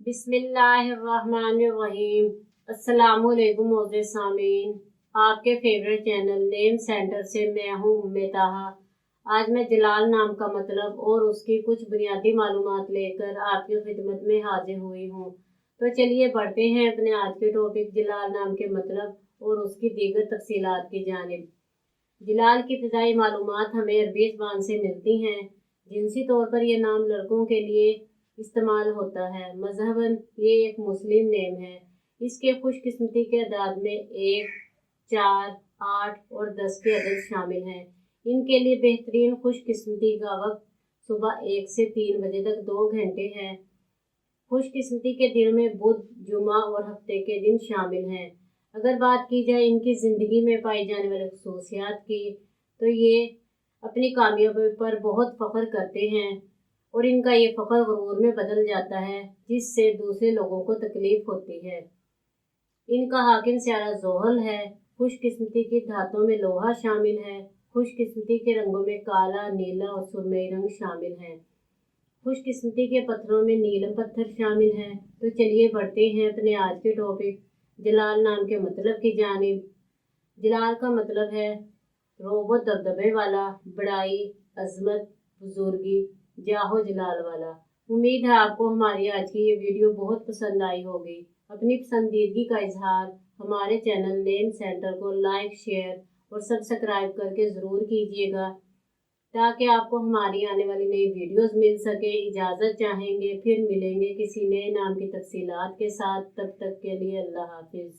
बिस्मिल्लाहिर्रहमानिर्रहीम। अस्सलामुअलैकुम मोअज़्ज़िज़ सामीन, आपके फेवरेट चैनल नेम सेंटर से मैं हूँ उम्मे ताहा। आज मैं जलाल नाम का मतलब और उसकी कुछ बुनियादी मालूमात लेकर आपकी खिदमत में हाजिर हुई हूँ। तो चलिए बढ़ते हैं अपने आज के टॉपिक जलाल नाम के मतलब और उसकी दीगर तफसीलात की जानिब। जलाल की इब्तिदाई मालूमात हमें अरबी ज़बान से मिलती हैं। जिनसी तौर पर यह नाम लड़कों के लिए इस्तेमाल होता है। मज़हबन ये एक मुस्लिम नेम है। इसके खुशकिस्मती के अदाद में 1, 4, 8 और 10 के अदद शामिल हैं। इनके लिए बेहतरीन खुशकिस्मती का वक्त सुबह 1 से 3 बजे तक 2 घंटे है। खुशकिस्मती के दिन में बुध, जुमा और हफ्ते के दिन शामिल हैं। अगर बात की जाए इनकी ज़िंदगी में पाई जाने वाली खसूसियात की, तो ये अपनी कामयाबी पर बहुत फ़ख्र करते हैं और इनका ये फ़ख्र गुरूर में बदल जाता है, जिससे दूसरे लोगों को तकलीफ़ होती है। इनका हाकिम सियारा ज़ोहल है। खुशकिस्मती की धातों में लोहा शामिल है। खुशकिस्मती के रंगों में काला, नीला और सुरमई रंग शामिल हैं। खुशकिस्मती के पत्थरों में नीलम पत्थर शामिल हैं। तो चलिए बढ़ते हैं अपने आज के टॉपिक जलाल नाम के मतलब की जानिब। जलाल का मतलब है रोब दबदबे वाला, बड़ाई, अजमत, बुजुर्गी, जाहो जलाल वाला। उम्मीद है आपको हमारी आज की ये वीडियो बहुत पसंद आई होगी। अपनी पसंदीदगी का इजहार हमारे चैनल नेम सेंटर को लाइक, शेयर और सब्सक्राइब करके ज़रूर कीजिएगा, ताकि आपको हमारी आने वाली नई वीडियोस मिल सके। इजाज़त चाहेंगे, फिर मिलेंगे किसी नए नाम की तफसीलात के साथ। तब तक के लिए अल्लाह हाफिज़।